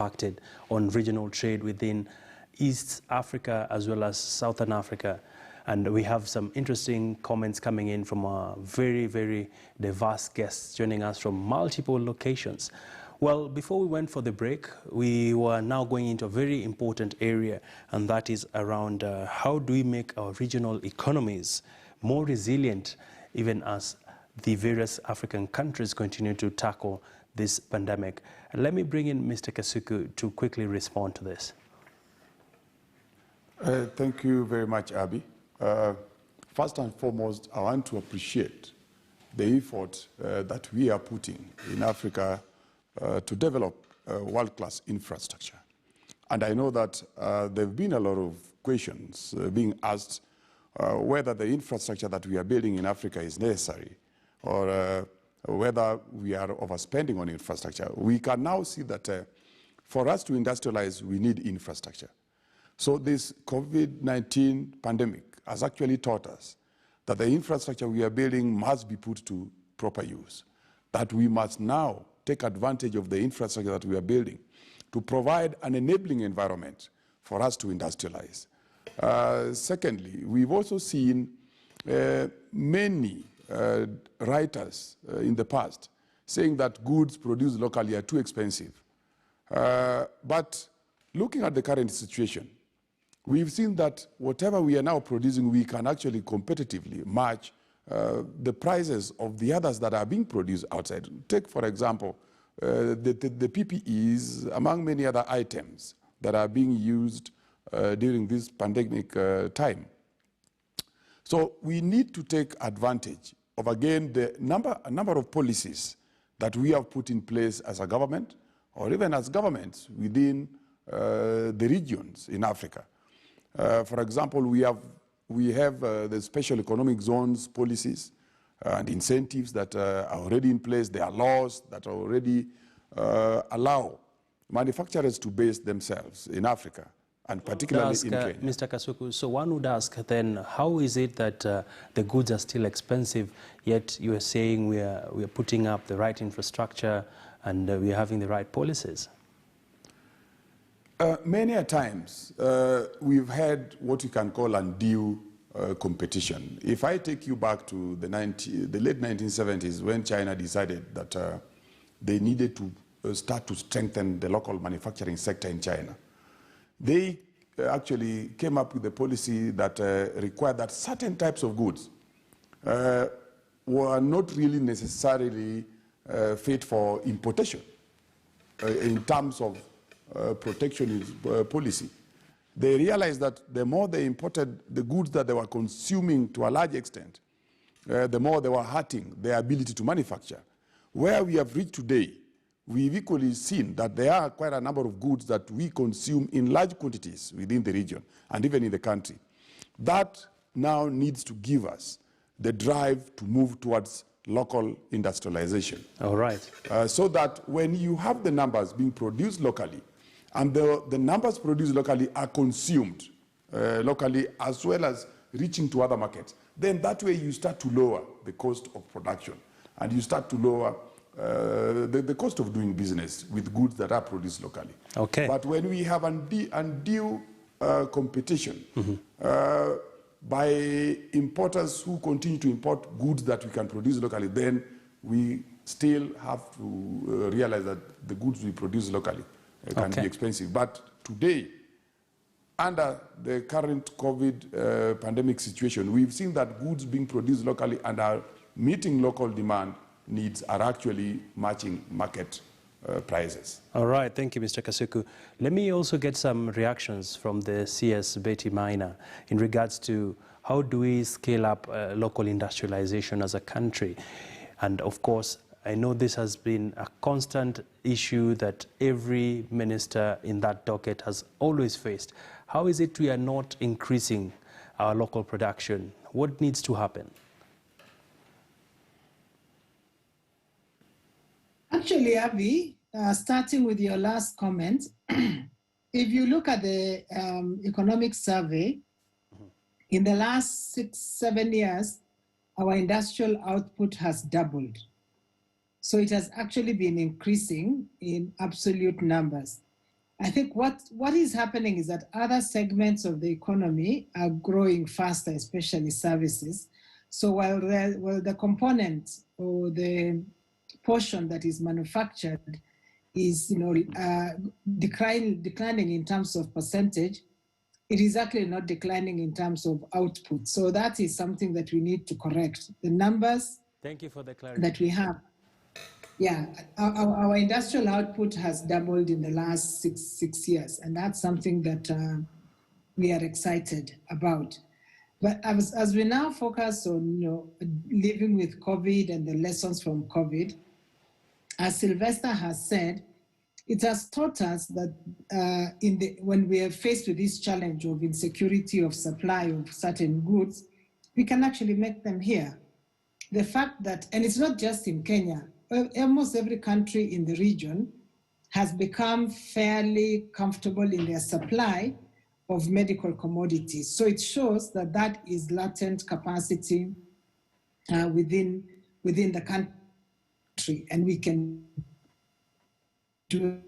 impacted on regional trade within East Africa as well as Southern Africa. And we have some interesting comments coming in from our very, very diverse guests joining us from multiple locations. Well, before we went for the break, we were now going into a very important area, and that is around how do we make our regional economies more resilient, even as the various African countries continue to tackle this pandemic. Let me bring in Mr. Kasuku to quickly respond to this. Thank you very much, Abby. First and foremost, I want to appreciate the effort that we are putting in Africa to develop world-class infrastructure. And I know that there have been a lot of questions being asked whether the infrastructure that we are building in Africa is necessary, or whether we are overspending on infrastructure. We can now see that for us to industrialize, we need infrastructure. So this COVID-19 pandemic has actually taught us that the infrastructure we are building must be put to proper use, that we must now take advantage of the infrastructure that we are building to provide an enabling environment for us to industrialize. Secondly, we've also seen many writers in the past saying that goods produced locally are too expensive. But looking at the current situation, we've seen that whatever we are now producing, we can actually competitively match the prices of the others that are being produced outside. Take, for example, the PPEs, among many other items that are being used during this pandemic time. So we need to take advantage of, again, the a number of policies that we have put in place as a government, or even as governments within the regions in Africa. For example, we have the special economic zones policies and incentives that are already in place. There are laws that already allow manufacturers to base themselves in Africa, and particularly in Kenya. Mr. Kasuku, so one would ask then, how is it that the goods are still expensive, yet you are saying we are putting up the right infrastructure and we are having the right policies? Many a times, we've had what you can call undue competition. If I take you back to the late 1970s, when China decided that they needed to start to strengthen the local manufacturing sector in China, they actually came up with a policy that required that certain types of goods were not really necessarily fit for importation in terms of protectionist policy. They realized that the more they imported the goods that they were consuming to a large extent, the more they were hurting their ability to manufacture. Where we have reached today, we've equally seen that there are quite a number of goods that we consume in large quantities within the region and even in the country. That now needs to give us the drive to move towards local industrialization. All right. So that when you have the numbers being produced locally, and the numbers produced locally are consumed locally as well as reaching to other markets, then that way you start to lower the cost of production, and you start to lower the cost of doing business with goods that are produced locally. Okay. But when we have undue competition by importers who continue to import goods that we can produce locally, then we still have to realize that the goods we produce locally can be expensive. But today, under the current COVID pandemic situation, we've seen that goods being produced locally and are meeting local demand needs are actually matching market prices. All right, thank you, Mr. Kasuku. Let me also get some reactions from the CS Betty Minor in regards to how do we scale up local industrialization as a country. And of course, I know this has been a constant issue that every minister in that docket has always faced. How is it we are not increasing our local production? What needs to happen? Actually, Avi, starting with your last comment, if you look at the economic survey, in the last 6-7 years, our industrial output has doubled. So it has actually been increasing in absolute numbers. I think what is happening is that other segments of the economy are growing faster, especially services. So while the component or the portion that is manufactured is declining in terms of percentage, it is actually not declining in terms of output. So that is something that we need to correct. The numbers Thank you for the clarity that we have. Yeah, our industrial output has doubled in the last six years, and that's something that we are excited about. But as we now focus on living with COVID and the lessons from COVID, as Sylvester has said, it has taught us that when we are faced with this challenge of insecurity of supply of certain goods, we can actually make them here. The fact that, and it's not just in Kenya, almost every country in the region has become fairly comfortable in their supply of medical commodities. So it shows that that is latent capacity within the country, and we can do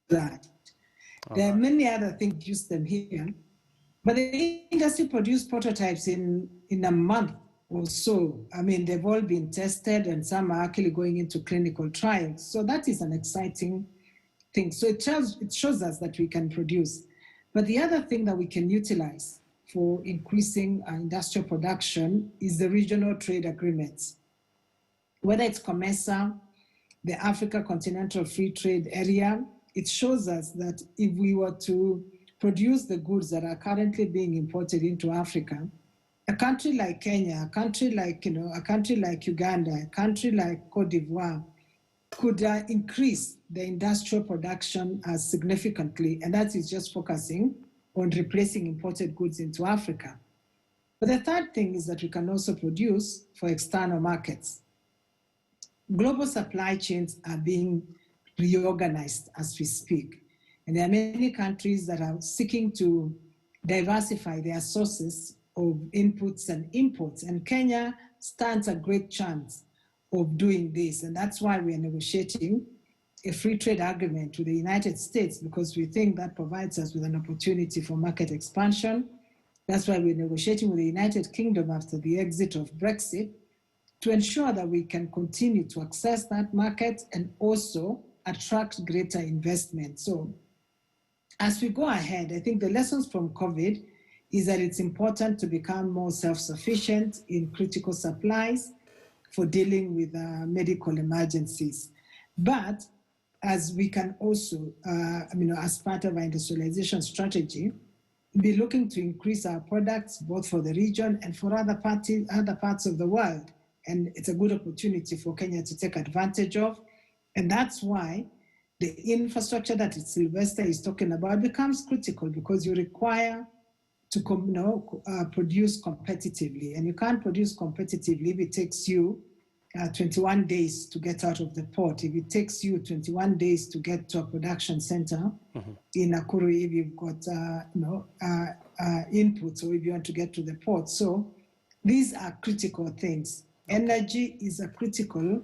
that. There are many other things, use them here, but the industry produced prototypes in a month or so. I mean, they've all been tested and some are actually going into clinical trials. So that is an exciting thing. So it shows us that we can produce. But the other thing that we can utilize for increasing our industrial production is the regional trade agreements. Whether it's COMESA, the Africa Continental Free Trade Area, it shows us that if we were to produce the goods that are currently being imported into Africa, a country like Kenya, a country like Uganda, a country like Cote d'Ivoire could increase the industrial production significantly, and that is just focusing on replacing imported goods into Africa. But the third thing is that we can also produce for external markets. Global supply chains are being reorganized as we speak. And there are many countries that are seeking to diversify their sources of inputs and imports. And Kenya stands a great chance of doing this. And that's why we are negotiating a free trade agreement with the United States, because we think that provides us with an opportunity for market expansion. That's why we're negotiating with the United Kingdom after the exit of Brexit, to ensure that we can continue to access that market and also attract greater investment. So as we go ahead, I think the lessons from COVID is that it's important to become more self-sufficient in critical supplies for dealing with medical emergencies. But as we can also, as part of our industrialization strategy, be looking to increase our products both for the region and for other parts of the world. And it's a good opportunity for Kenya to take advantage of. And that's why the infrastructure that Sylvester is talking about becomes critical, because you require to produce competitively. And you can't produce competitively if it takes you 21 days to get out of the port. If it takes you 21 days to get to a production center in Nakuru, if you've got inputs, or if you want to get to the port. So these are critical things. Energy is a critical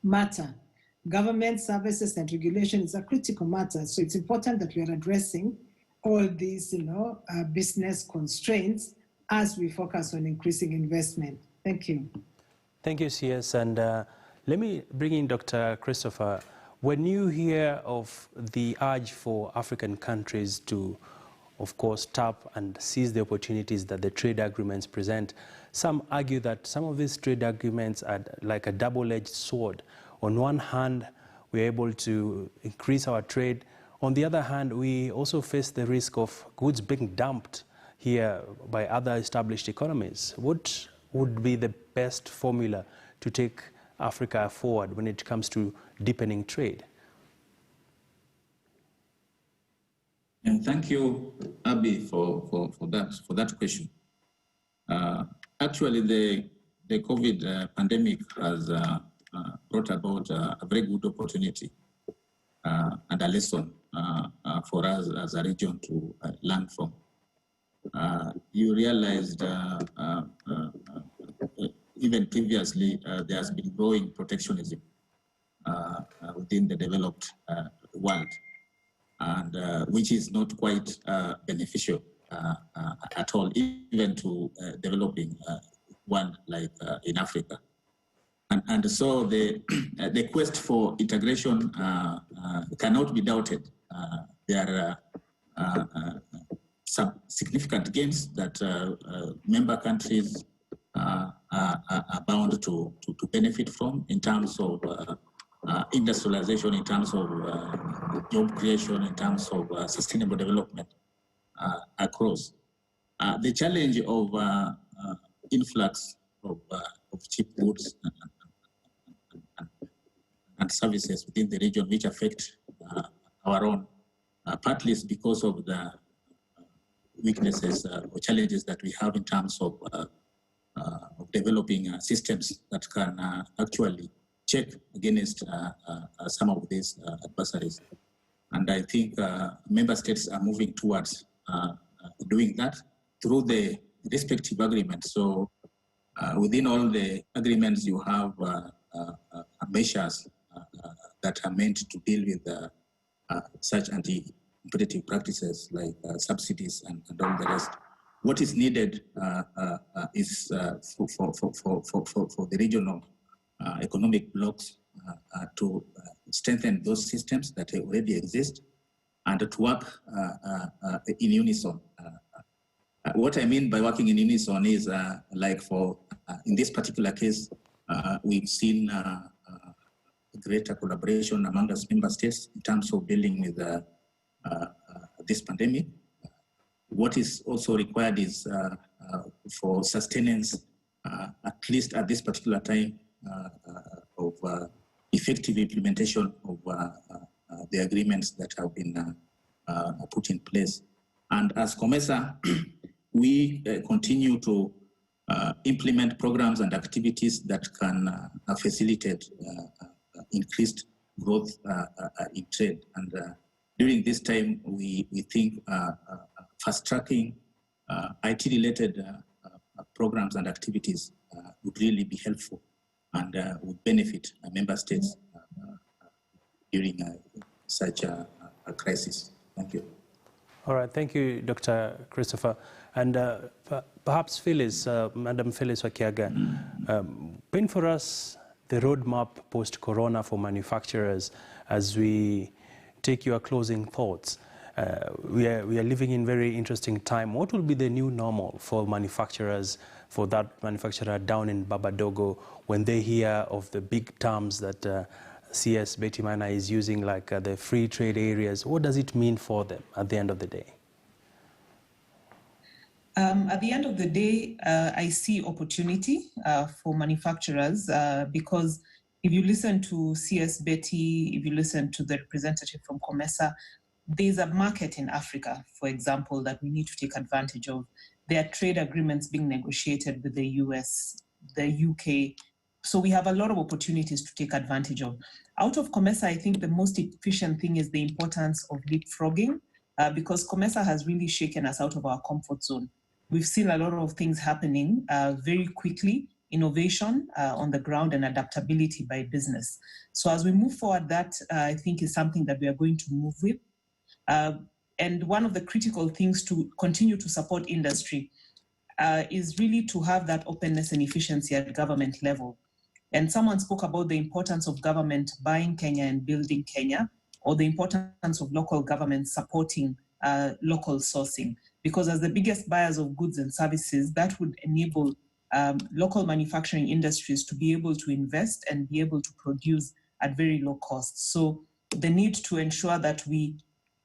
matter. Government services and regulation is a critical matter. So it's important that we are addressing all these, business constraints as we focus on increasing investment. Thank you. Thank you, CS. And let me bring in Dr. Christopher. When you hear of the urge for African countries to, of course, tap and seize the opportunities that the trade agreements present, some argue that some of these trade agreements are like a double-edged sword. On one hand, we're able to increase our trade. On the other hand, we also face the risk of goods being dumped here by other established economies. What would be the best formula to take Africa forward when it comes to deepening trade? And thank you, Abby, for that question. Actually, the COVID pandemic has brought about a very good opportunity and a lesson for us as a region to learn from. You realized even previously there has been growing protectionism within the developed world, and which is not quite beneficial at all, even to developing one like in Africa. And so the the quest for integration cannot be doubted. There are some significant gains that member countries are bound to benefit from in terms of industrialization, in terms of job creation, in terms of sustainable development across. The challenge of influx of cheap goods and services within the region, which affect our own, partly is because of the weaknesses or challenges that we have in terms of developing systems that can actually check against some of these adversaries. And I think member states are moving towards doing that through the respective agreements. So within all the agreements, you have measures that are meant to deal with such anti-competitive practices like subsidies and all the rest. What is needed is for the regional economic blocks to strengthen those systems that already exist and to work in unison. What I mean by working in unison is like for, in this particular case, we've seen greater collaboration among us member states in terms of dealing with this pandemic. What is also required is for sustenance, at least at this particular time, of effective implementation of the agreements that have been put in place. And as COMESA, we continue to implement programs and activities that can facilitate increased growth in trade. And during this time, we think fast-tracking IT-related programs and activities would really be helpful and would benefit member states during such a crisis. Thank you. All right, thank you, Dr. Christopher. And perhaps Phyllis, Madam Phyllis Wakiaga, paint for us the roadmap post-corona for manufacturers as we take your closing thoughts. We are living in very interesting time. What will be the new normal for manufacturers, for that manufacturer down in Babadogo, when they hear of the big terms that CS Betty Mana is using, like the free trade areas? What does it mean for them at the end of the day? At the end of the day, I see opportunity for manufacturers because if you listen to CS Betty, if you listen to the representative from COMESA, there's a market in Africa, for example, that we need to take advantage of. There are trade agreements being negotiated with the US, the UK. So we have a lot of opportunities to take advantage of. Out of COMESA, I think the most efficient thing is the importance of leapfrogging because COMESA has really shaken us out of our comfort zone. We've seen a lot of things happening very quickly, innovation on the ground and adaptability by business. So as we move forward, that I think is something that we are going to move with. And one of the critical things to continue to support industry is really to have that openness and efficiency at government level. And someone spoke about the importance of government buying Kenya and building Kenya, or the importance of local government supporting local sourcing. Because as the biggest buyers of goods and services, that would enable local manufacturing industries to be able to invest and be able to produce at very low cost. So the need to ensure that we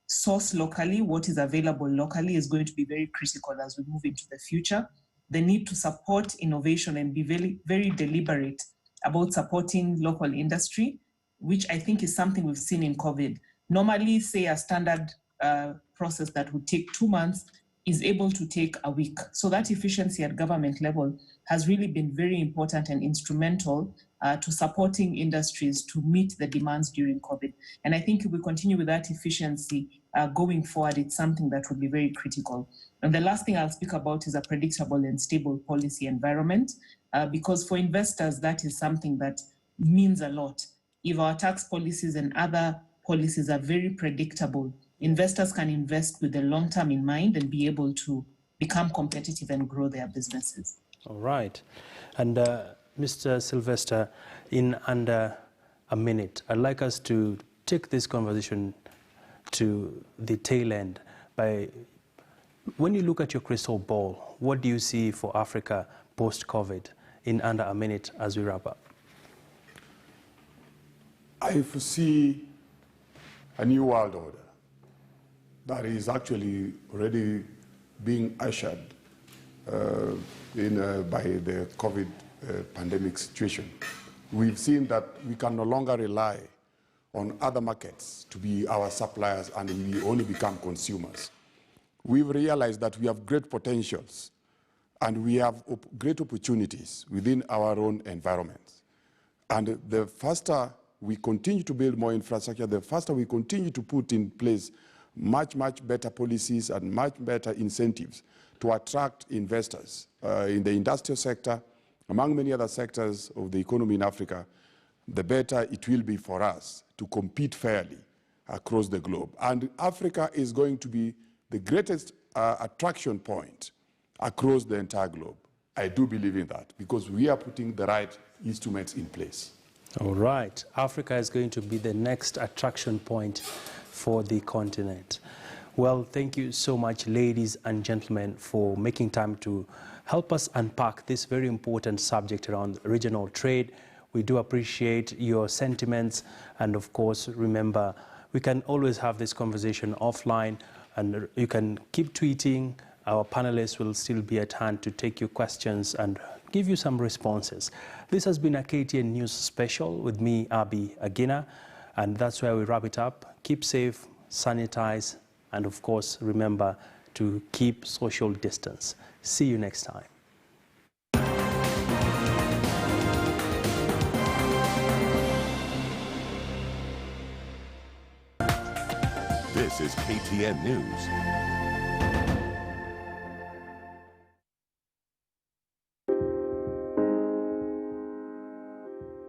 source locally, what is available locally, is going to be very critical as we move into the future. The need to support innovation and be very, very deliberate about supporting local industry, which I think is something we've seen in COVID. Normally, say a standard process that would take 2 months is able to take a week. So that efficiency at government level has really been very important and instrumental to supporting industries to meet the demands during COVID. And I think if we continue with that efficiency going forward, it's something that will be very critical. And the last thing I'll speak about is a predictable and stable policy environment, because for investors, that is something that means a lot. If our tax policies and other policies are very predictable. Investors can invest with the long term in mind and be able to become competitive and grow their businesses. All right. And Mr. Sylvester, in under a minute, I'd like us to take this conversation to the tail end. When you look at your crystal ball, what do you see for Africa post-COVID in under a minute as we wrap up? I foresee a new world order that is actually already being ushered by the COVID pandemic situation. We've seen that we can no longer rely on other markets to be our suppliers and we only become consumers. We've realized that we have great potentials and we have great opportunities within our own environments. And the faster we continue to build more infrastructure, the faster we continue to put in place much, much better policies and much better incentives to attract investors in the industrial sector, among many other sectors of the economy in Africa, the better it will be for us to compete fairly across the globe. And Africa is going to be the greatest attraction point across the entire globe. I do believe in that because we are putting the right instruments in place. All right. Africa is going to be the next attraction point for the continent. Well, thank you so much, ladies and gentlemen, for making time to help us unpack this very important subject around regional trade. We do appreciate your sentiments. And of course, remember, we can always have this conversation offline and you can keep tweeting. Our panelists will still be at hand to take your questions and give you some responses. This has been a KTN News Special with me, Abi Agina, and that's where we wrap it up. Keep safe, sanitize, and of course, remember to keep social distance. See you next time. This is KTN News.